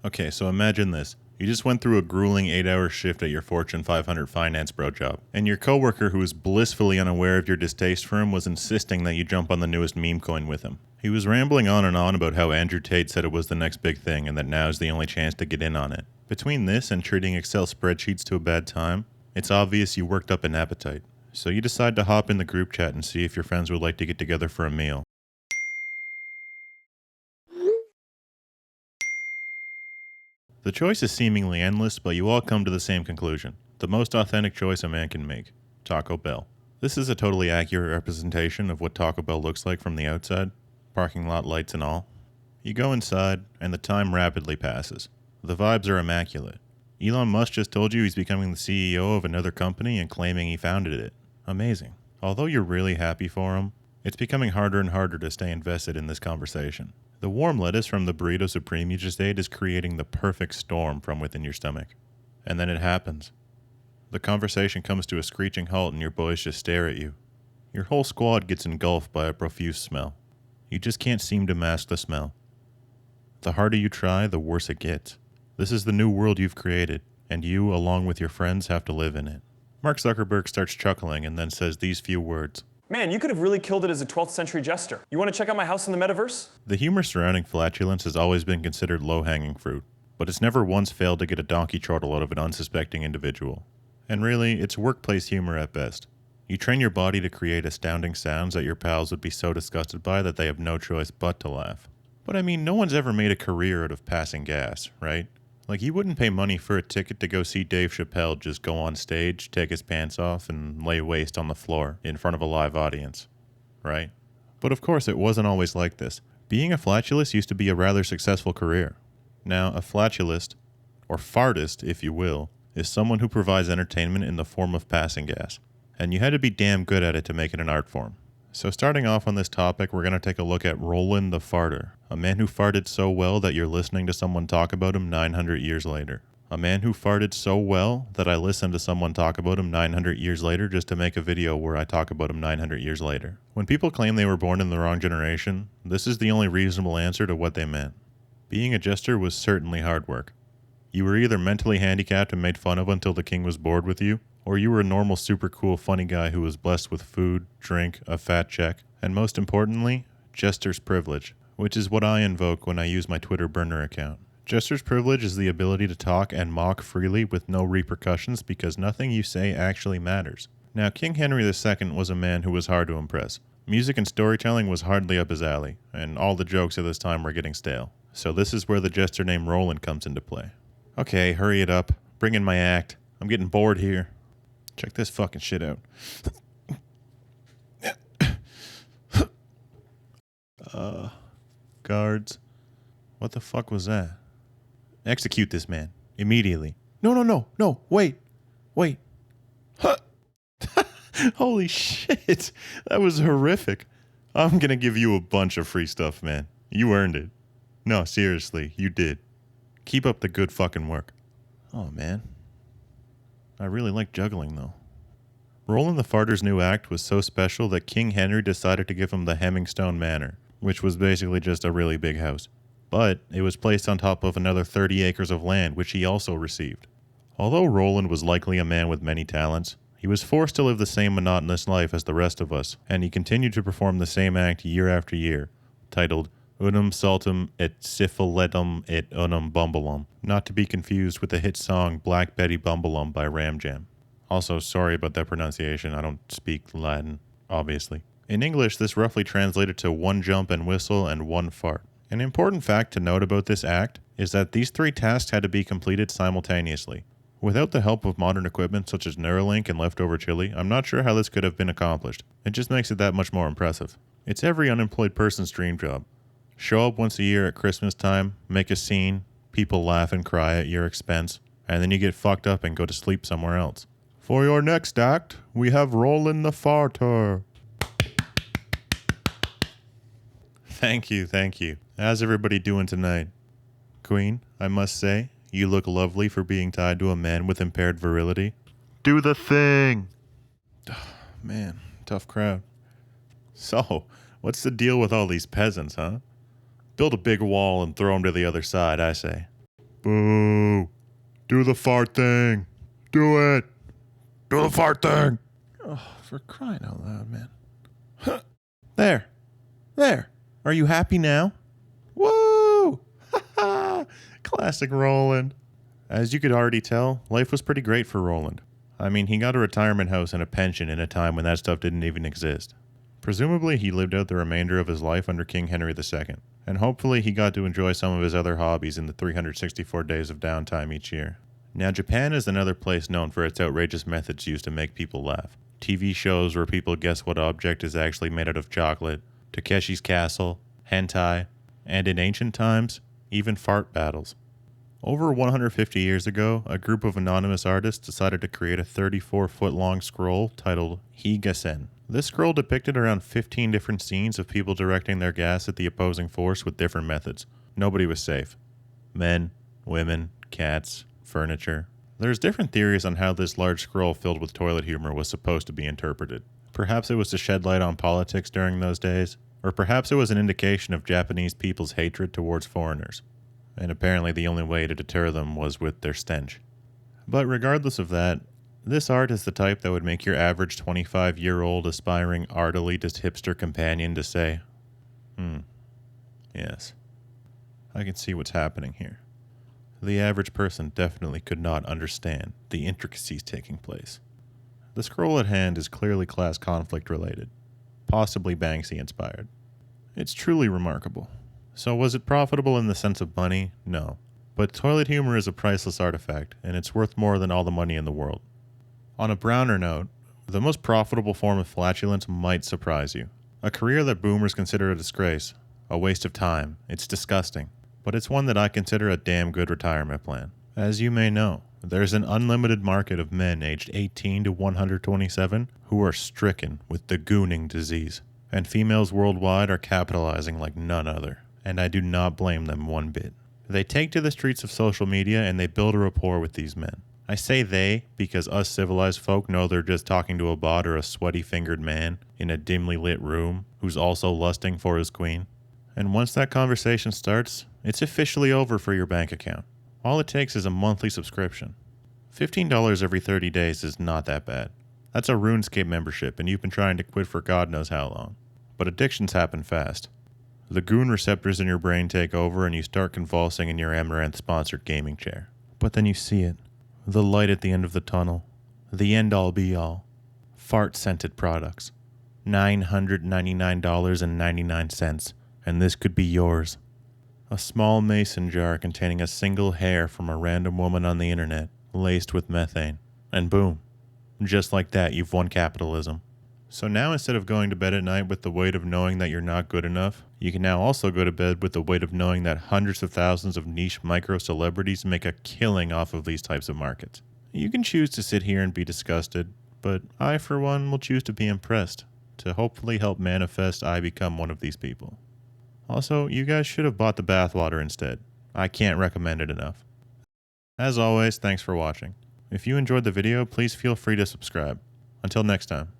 Okay, so imagine this. You just went through a grueling 8-hour shift at your Fortune 500 finance bro job, and your coworker who was blissfully unaware of your distaste for him was insisting that you jump on the newest meme coin with him. He was rambling on and on about how Andrew Tate said it was the next big thing and that now is the only chance to get in on it. Between this and treating Excel spreadsheets to a bad time, it's obvious you worked up an appetite. So you decide to hop in the group chat and see if your friends would like to get together for a meal. The choice is seemingly endless, but you all come to the same conclusion. The most authentic choice a man can make. Taco Bell. This is a totally accurate representation of what Taco Bell looks like from the outside. Parking lot lights and all. You go inside, and the time rapidly passes. The vibes are immaculate. Elon Musk just told you he's becoming the CEO of another company and claiming he founded it. Amazing. Although you're really happy for him, it's becoming harder and harder to stay invested in this conversation. The warm lettuce from the burrito supreme you just ate is creating the perfect storm from within your stomach. And then it happens. The conversation comes to a screeching halt and your boys just stare at you. Your whole squad gets engulfed by a profuse smell. You just can't seem to mask the smell. The harder you try, the worse it gets. This is the new world you've created, and you, along with your friends, have to live in it. Mark Zuckerberg starts chuckling and then says these few words. Man, you could have really killed it as a 12th century jester. You want to check out my house in the metaverse? The humor surrounding flatulence has always been considered low-hanging fruit, but it's never once failed to get a donkey chortle out of an unsuspecting individual. And really, it's workplace humor at best. You train your body to create astounding sounds that your pals would be so disgusted by that they have no choice but to laugh. But I mean, no one's ever made a career out of passing gas, right? Like, you wouldn't pay money for a ticket to go see Dave Chappelle just go on stage, take his pants off, and lay waste on the floor in front of a live audience, right? But of course, it wasn't always like this. Being a flatulist used to be a rather successful career. Now, a flatulist, or fartist, if you will, is someone who provides entertainment in the form of passing gas. And you had to be damn good at it to make it an art form. So starting off on this topic, we're going to take a look at Roland the Farter, a man who farted so well that you're listening to someone talk about him 900 years later. A man who farted so well that I listened to someone talk about him 900 years later just to make a video where I talk about him 900 years later. When people claim they were born in the wrong generation, this is the only reasonable answer to what they meant. Being a jester was certainly hard work. You were either mentally handicapped and made fun of until the king was bored with you, or you were a normal, super cool, funny guy who was blessed with food, drink, a fat check, and most importantly, jester's privilege, which is what I invoke when I use my Twitter burner account. Jester's privilege is the ability to talk and mock freely with no repercussions because nothing you say actually matters. Now, King Henry II was a man who was hard to impress. Music and storytelling was hardly up his alley, and all the jokes at this time were getting stale. So this is where the jester named Roland comes into play. Okay, hurry it up. Bring in my act. I'm getting bored here. Check this fucking shit out. Guards. What the fuck was that? Execute this man. Immediately. No, wait. Huh. Holy shit. That was horrific. I'm gonna give you a bunch of free stuff, man. You earned it. No, seriously, you did. Keep up the good fucking work. Oh, man. I really like juggling, though. Roland the Farter's new act was so special that King Henry decided to give him the Hemmingstone Manor, which was basically just a really big house. But it was placed on top of another 30 acres of land, which he also received. Although Roland was likely a man with many talents, he was forced to live the same monotonous life as the rest of us, and he continued to perform the same act year after year, titled Unum Saltum et Syphiletum et Unum Bumbalum, not to be confused with the hit song Black Betty Bumbalum by Ram Jam. Also, sorry about that pronunciation, I don't speak Latin, obviously. In English, this roughly translated to one jump and whistle and one fart. An important fact to note about this act is that these three tasks had to be completed simultaneously. Without the help of modern equipment such as Neuralink and leftover chili, I'm not sure how this could have been accomplished. It just makes it that much more impressive. It's every unemployed person's dream job. Show up once a year at Christmas time, make a scene, people laugh and cry at your expense, and then you get fucked up and go to sleep somewhere else. For your next act, we have Roland the Farter. Thank you. How's everybody doing tonight? Queen, I must say, you look lovely for being tied to a man with impaired virility. Do the thing! Man, tough crowd. So, what's the deal with all these peasants, huh? Build a big wall and throw them to the other side, I say. Boo. Do the fart thing. Do it. Do the fart thing. Oh, for crying out loud, man. There. There. Are you happy now? Woo! Classic Roland. As you could already tell, life was pretty great for Roland. I mean, he got a retirement house and a pension in a time when that stuff didn't even exist. Presumably, he lived out the remainder of his life under King Henry II, and hopefully he got to enjoy some of his other hobbies in the 364 days of downtime each year. Now, Japan is another place known for its outrageous methods used to make people laugh. TV shows where people guess what object is actually made out of chocolate, Takeshi's Castle, hentai, and in ancient times, even fart battles. Over 150 years ago, a group of anonymous artists decided to create a 34-foot-long scroll titled Higasen. This scroll depicted around 15 different scenes of people directing their gas at the opposing force with different methods. Nobody was safe. Men, women, cats, furniture. There's different theories on how this large scroll filled with toilet humor was supposed to be interpreted. Perhaps it was to shed light on politics during those days, or perhaps it was an indication of Japanese people's hatred towards foreigners. And apparently the only way to deter them was with their stench. But regardless of that, this art is the type that would make your average 25-year-old aspiring art elitist hipster companion to say, yes, I can see what's happening here. The average person definitely could not understand the intricacies taking place. The scroll at hand is clearly class conflict related, possibly Banksy inspired. It's truly remarkable. So was it profitable in the sense of money? No. But toilet humor is a priceless artifact, and it's worth more than all the money in the world. On a browner note, the most profitable form of flatulence might surprise you. A career that boomers consider a disgrace, a waste of time, it's disgusting. But it's one that I consider a damn good retirement plan. As you may know, there's an unlimited market of men aged 18 to 127 who are stricken with the gooning disease, and females worldwide are capitalizing like none other. And I do not blame them one bit. They take to the streets of social media and they build a rapport with these men. I say they because us civilized folk know they're just talking to a bot or a sweaty-fingered man in a dimly lit room who's also lusting for his queen. And once that conversation starts, it's officially over for your bank account. All it takes is a monthly subscription. $15 every 30 days is not that bad. That's a RuneScape membership and you've been trying to quit for God knows how long. But addictions happen fast. The goon receptors in your brain take over and you start convulsing in your Amaranth-sponsored gaming chair. But then you see it. The light at the end of the tunnel. The end-all be-all. Fart-scented products. $999.99. And this could be yours. A small mason jar containing a single hair from a random woman on the internet, laced with methane. And boom. Just like that, you've won capitalism. So now instead of going to bed at night with the weight of knowing that you're not good enough, you can now also go to bed with the weight of knowing that hundreds of thousands of niche micro-celebrities make a killing off of these types of markets. You can choose to sit here and be disgusted, but I, for one, will choose to be impressed, to hopefully help manifest I become one of these people. Also, you guys should have bought the bathwater instead. I can't recommend it enough. As always, thanks for watching. If you enjoyed the video, please feel free to subscribe. Until next time.